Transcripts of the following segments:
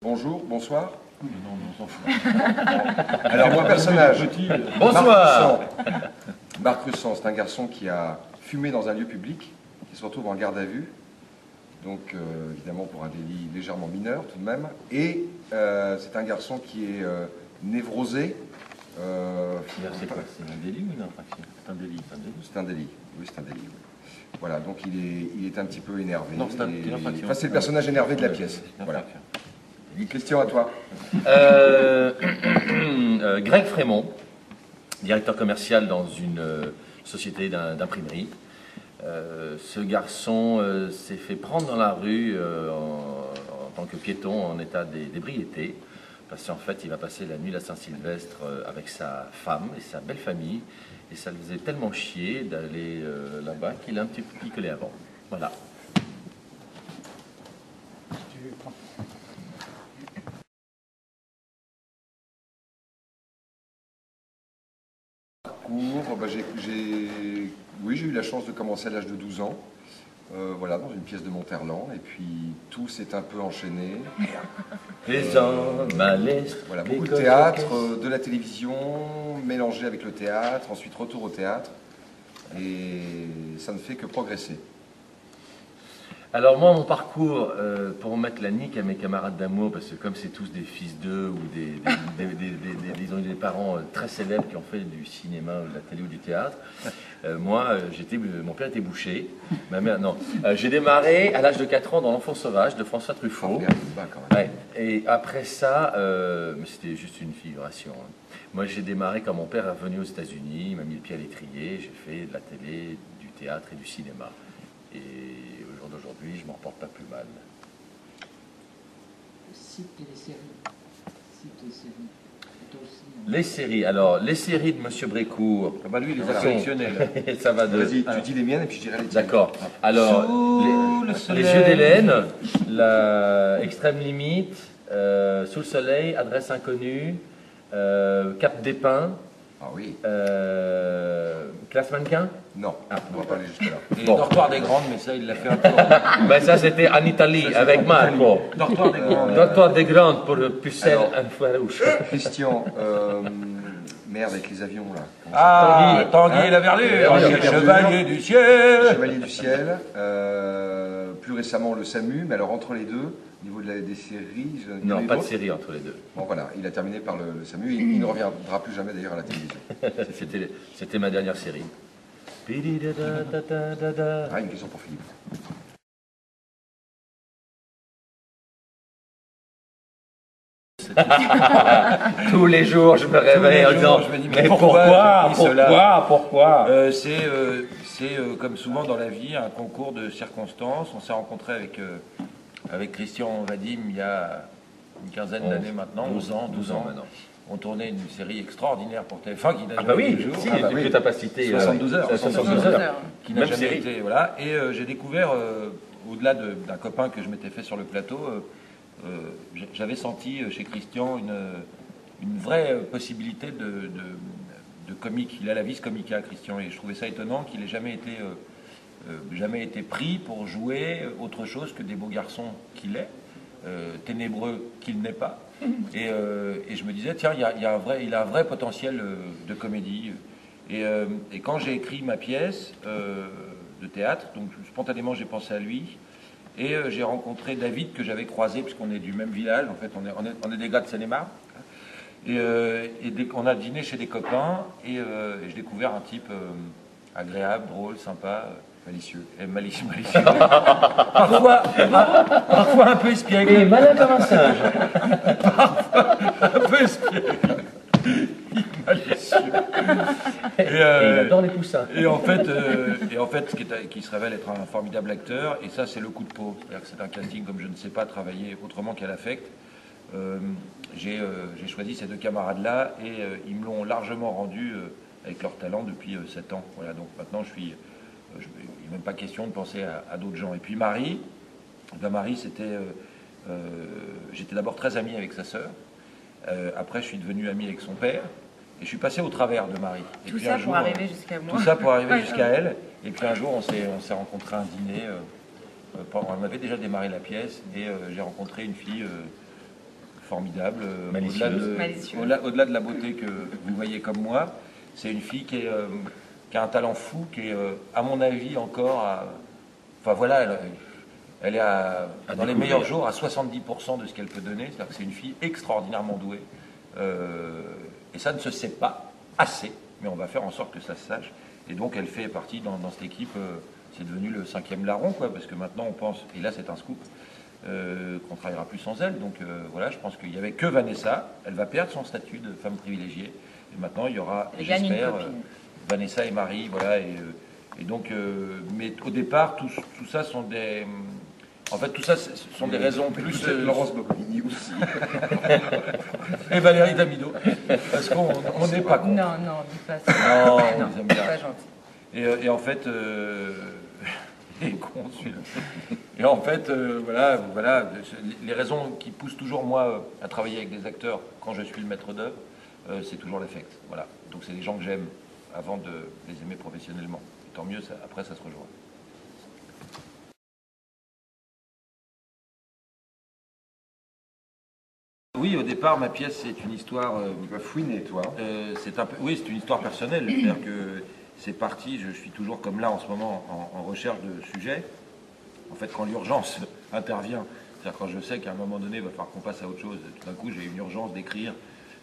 Bonjour, bonsoir. Non, on s'en fout. Alors, mon personnage. Bonsoir. Marc Russan, c'est un garçon qui a fumé dans un lieu public, qui se retrouve en garde à vue. Donc, évidemment, pour un délit légèrement mineur, tout de même. Et c'est un garçon qui est névrosé. C'est quoi? C'est un délit ou une infraction? C'est un délit. C'est un délit. Oui, c'est un délit. Oui. Voilà, donc il est un petit peu énervé. Non, c'est une infraction. Enfin, c'est le personnage énervé de la pièce. Voilà. Une question à toi. Greg Frémont, directeur commercial dans une société d'imprimerie. Ce garçon s'est fait prendre dans la rue en tant que piéton en état d'ébriété, parce qu'en fait il va passer la nuit à Saint-Sylvestre avec sa femme et sa belle famille, et ça le faisait tellement chier d'aller là-bas qu'il a un petit peu picolé avant. Voilà. Oui, j'ai eu la chance de commencer à l'âge de 12 ans, voilà, dans une pièce de Monterland, et puis tout s'est un peu enchaîné. Les hommes à l'est. Voilà, beaucoup de théâtre, de la télévision, mélangé avec le théâtre, ensuite retour au théâtre, et ça ne fait que progresser. Alors moi, mon parcours, pour mettre la nique à mes camarades d'amour, parce que comme c'est tous des fils d'eux ou disons, des parents très célèbres qui ont fait du cinéma, de la télé ou du théâtre, moi, mon père était boucher, ma mère, non. J'ai démarré à l'âge de 4 ans dans L'Enfant sauvage de François Truffaut. Ouais. Et après ça, mais c'était juste une figuration. Hein. Moi, j'ai démarré quand mon père est revenu aux États-Unis, il m'a mis le pied à l'étrier, j'ai fait de la télé, du théâtre et du cinéma. Et au jour d'aujourd'hui, je m'en porte pas plus mal. Cite les séries. Cite les séries. Toi aussi, hein. Les séries. Alors, les séries de Monsieur Brécourt. Ah bah lui, il les a sélectionnés. Ça va de. Vas-y, tu dis les miennes et puis je dirai les tiennes. D'accord. Alors, les yeux d'Hélène, la Extrême Limite, Sous le Soleil, Adresse Inconnue, Cap des Pins. Ah oui. Classe mannequin? Non, on va pas aller jusque-là. Et Dortoir des Grandes, mais ça, il l'a fait un peu. Ben ça, c'était en Italie, avec Marco. Dortoir des Grandes. Dortoir des Grandes pour le pucelle infarouche. Christian, merde, avec les avions là. Ah, Tanguy et la Verdure, Chevalier du Ciel. Chevalier du Ciel. Plus récemment, le SAMU, mais alors entre les deux, au niveau des séries... Non, pas de série entre les deux. Bon voilà, il a terminé par le SAMU, il ne reviendra plus jamais d'ailleurs à la télévision. C'était ma dernière série. Ah, une question pour Philippe. Tous les jours, je me réveille en disant, je me dis, mais pourquoi C'est comme souvent dans la vie, un concours de circonstances. On s'est rencontré avec Christian Vadim il y a une quinzaine d'années maintenant, 12 ans maintenant. On tournait une série extraordinaire pour TF1 qui n'a jamais vu le jour. Si, que t'as pas cité. 72 heures. 72 heures. Qui n'a jamais été, voilà. Et j'ai découvert, au-delà d'un copain que je m'étais fait sur le plateau, j'avais senti chez Christian une vraie possibilité de comique. Il a la vis comica, Christian, et je trouvais ça étonnant qu'il ait jamais été pris pour jouer autre chose que des beaux garçons qu'il est, ténébreux qu'il n'est pas. Et je me disais, tiens, il a un vrai potentiel de comédie. Et quand j'ai écrit ma pièce de théâtre, donc spontanément j'ai pensé à lui. Et j'ai rencontré David que j'avais croisé, puisqu'on est du même village, en fait, on est des gars de Seine-et-Marne. Et on a dîné chez des copains, et j'ai découvert un type agréable, drôle, sympa, malicieux. Et malicieux. parfois un peu espiègle. Et malin comme un singe. Un peu espiègle. Malicieux. Et il adore les poussins. Et en fait, qui se révèle être un formidable acteur, et ça, c'est le coup de peau. C'est-à-dire que c'est un casting comme je ne sais pas travailler autrement qu'à l'affect. J'ai choisi ces deux camarades-là, et ils me l'ont largement rendu avec leur talent depuis 7 ans. Voilà, donc maintenant, il n'est même pas question de penser à d'autres gens. Et puis Marie, j'étais d'abord très ami avec sa sœur. Après, je suis devenu ami avec son père. Et je suis passé au travers de Marie. Et tout ça pour arriver jusqu'à moi. Tout ça pour arriver jusqu'à elle. Et puis un jour, on s'est rencontrés à un dîner. On avait déjà démarré la pièce. Et j'ai rencontré une fille formidable. Malicieux. Au-delà de la beauté que vous voyez comme moi, c'est une fille qui a un talent fou, qui est, à mon avis, encore enfin voilà, elle est dans les meilleurs jours à 70% de ce qu'elle peut donner. C'est-à-dire que c'est une fille extraordinairement douée. Et ça ne se sait pas assez, mais on va faire en sorte que ça se sache. Et donc elle fait partie dans cette équipe, c'est devenu le 5e larron, quoi, parce que maintenant on pense, et là c'est un scoop, qu'on ne travaillera plus sans elle. Donc voilà, je pense qu'il n'y avait que Vanessa, elle va perdre son statut de femme privilégiée. Et maintenant il y aura, j'espère, Vanessa et Marie, voilà. Et donc, mais au départ, tout ça sont des... En fait, tout ça, ce sont des raisons plus... Laurence Boccolini aussi. Et Valérie Damido. Parce qu'on n'est pas con. Non, dis pas ça. Non, on Non, les aime c'est bien. pas gentil. Et en fait... Et con, celui-là. Et en fait, voilà, les raisons qui poussent toujours, moi, à travailler avec des acteurs quand je suis le maître d'œuvre, c'est toujours l'affect. Voilà. Donc, c'est des gens que j'aime avant de les aimer professionnellement. Et tant mieux, après, ça se rejoint. Oui, au départ, ma pièce, c'est une histoire... Tu vas fouiner, toi. Oui, c'est une histoire personnelle. C'est-à-dire que c'est parti, je suis toujours comme là en ce moment, en recherche de sujets. En fait, quand l'urgence intervient, c'est-à-dire quand je sais qu'à un moment donné, il va falloir qu'on passe à autre chose, tout d'un coup, j'ai une urgence d'écrire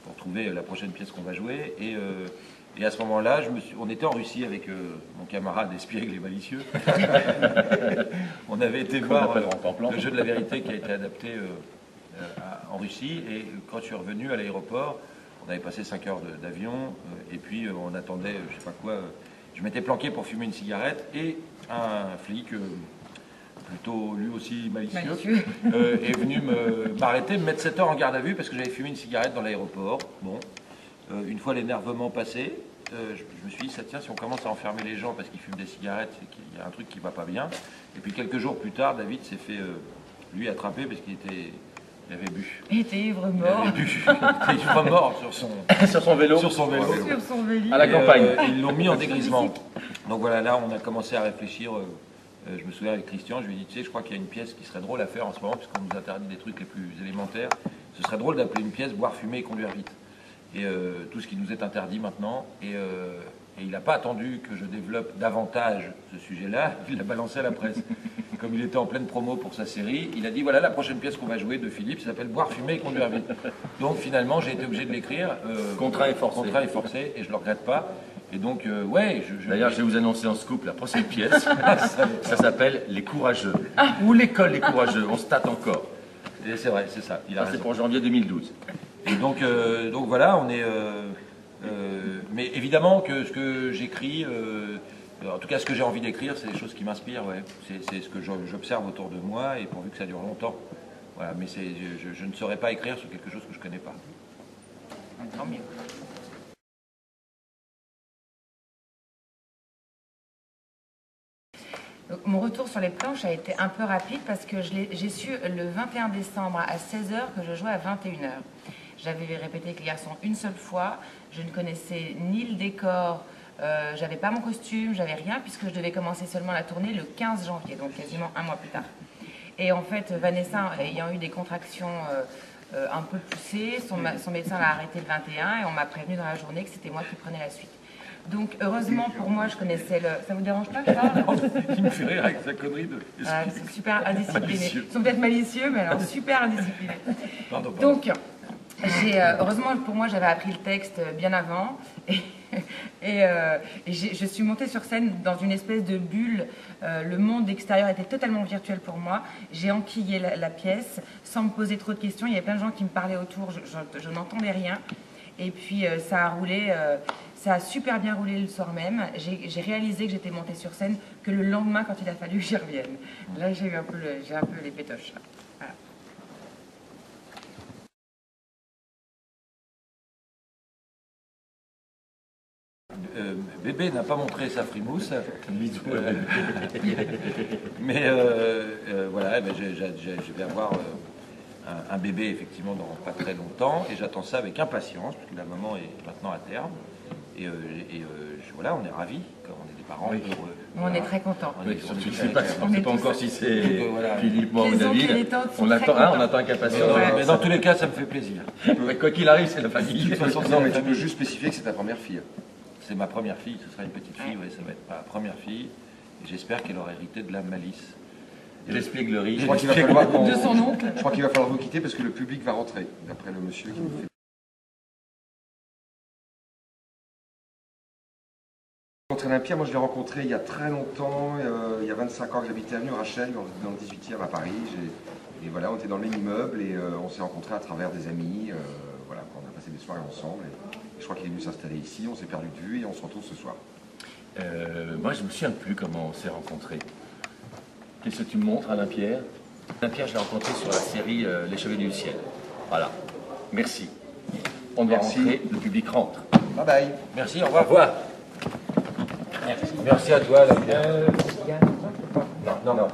pour trouver la prochaine pièce qu'on va jouer. Et à ce moment-là, on était en Russie avec mon camarade espiègle et malicieux. On avait été voir le jeu de la vérité qui a été adapté en Russie. Et quand je suis revenu à l'aéroport, on avait passé 5 heures d'avion. Et puis on attendait, je sais pas quoi. Je m'étais planqué pour fumer une cigarette. Et un flic, plutôt lui aussi malicieux, est venu m'arrêter, me mettre 7 heures en garde à vue parce que j'avais fumé une cigarette dans l'aéroport. Bon. Une fois l'énervement passé, je me suis dit, ça tient, si on commence à enfermer les gens parce qu'ils fument des cigarettes, c'est qu'il y a un truc qui va pas bien. Et puis quelques jours plus tard, David s'est fait, lui, attraper parce qu'il avait bu. Il était ivre Il mort. avait bu. Il était ivre mort sur son vélo. Sur son vélo. Sur son vélo. À la campagne. Ils l'ont mis en dégrisement. Donc voilà, là, on a commencé à réfléchir. Je me souviens avec Christian, je lui ai dit, tu sais, je crois qu'il y a une pièce qui serait drôle à faire en ce moment, puisqu'on nous interdit des trucs les plus élémentaires. Ce serait drôle d'appeler une pièce boire, fumer et conduire vite. Et tout ce qui nous est interdit maintenant. Et il n'a pas attendu que je développe davantage ce sujet-là, il l'a balancé à la presse. Comme il était en pleine promo pour sa série, il a dit, voilà la prochaine pièce qu'on va jouer de Philippe, ça s'appelle boire, fumer et conduire vite. Donc finalement, j'ai été obligé de l'écrire. Contraint et forcé. Contraint et forcé, et je ne le regrette pas. Et donc, ouais... D'ailleurs, je vais vous annoncer en scoop la prochaine pièce. Ça s'appelle Les Courageux. Ou l'école Les Courageux. On se tâte encore. Et c'est vrai, c'est ça. C'est pour janvier 2012. Et donc voilà, on est... mais évidemment que ce que j'écris, en tout cas ce que j'ai envie d'écrire, c'est des choses qui m'inspirent. Ouais. C'est ce que j'observe autour de moi, et pourvu que ça dure longtemps. Voilà, mais je ne saurais pas écrire sur quelque chose que je ne connais pas. Tant mieux. Donc, mon retour sur les planches a été un peu rapide parce que j'ai su le 21 décembre à 16h que je jouais à 21h. J'avais répété avec les garçons une seule fois, je ne connaissais ni le décor, j'avais pas mon costume, j'avais rien puisque je devais commencer seulement la tournée le 15 janvier, donc quasiment un mois plus tard. Et en fait, Vanessa ayant eu des contractions un peu poussées, son médecin l'a arrêté le 21 et on m'a prévenu dans la journée que c'était moi qui prenais la suite. Donc, heureusement pour moi, je connaissais le... Ça vous dérange pas, Charles? Il me fait rire avec sa connerie de... Ah, c'est super indiscipliné. Malicieux. Ils sont peut-être malicieux, mais alors super indisciplinés. Pardon. Donc, heureusement pour moi, j'avais appris le texte bien avant. Je suis montée sur scène dans une espèce de bulle. Le monde extérieur était totalement virtuel pour moi. J'ai enquillé la pièce sans me poser trop de questions. Il y avait plein de gens qui me parlaient autour. Je n'entendais rien. Et puis, ça a roulé... Ça a super bien roulé le soir même. J'ai réalisé que j'étais montée sur scène que le lendemain quand il a fallu que j'y revienne. Là, j'ai un peu les pétoches. Voilà. Bébé n'a pas montré sa frimousse. Mais voilà, je vais avoir un bébé effectivement dans pas très longtemps et j'attends ça avec impatience parce que la maman est maintenant à terme. Et voilà, on est ravis, on est des parents heureux. On est très contents. Oui, On est je ne tous sais pas, avec on ne sait pas tous- encore si c'est Voilà. Philippe, moi ou Les oncles et les David. tantes sont On très attend, contents. on attend avec impatience. Mais dans tous les cas, ça me fait plaisir. Mais quoi qu'il arrive, c'est la famille. De toute façon, Non, mais tu peux juste spécifier que c'est ta première fille. c'est ma première fille, ce sera une petite fille, oui, ça va être ma première fille. Et j'espère qu'elle aura hérité de la malice. Et l'espièglerie. Je crois qu'il va falloir De son oncle. Je crois qu'il va falloir vous quitter parce que le public va rentrer, d'après le monsieur qui nous fait. Pierre, moi je l'ai rencontré il y a très longtemps, il y a 25 ans que j'habitais avenue Rachel, dans le 18e à Paris. Et voilà, on était dans le même immeuble et on s'est rencontrés à travers des amis. Voilà, on a passé des soirées ensemble. Et je crois qu'il est venu s'installer ici, on s'est perdu de vue et on se retrouve ce soir. Moi, je ne me souviens plus comment on s'est rencontrés. Qu'est-ce que tu me montres, Alain Pierre? Alain Pierre, je l'ai rencontré sur la série Les Chevaliers du Ciel. Voilà. Merci. On doit Merci. rentrer, le public rentre. Bye bye. Merci, au Au revoir. revoir. Merci à toi, la Non, non, non.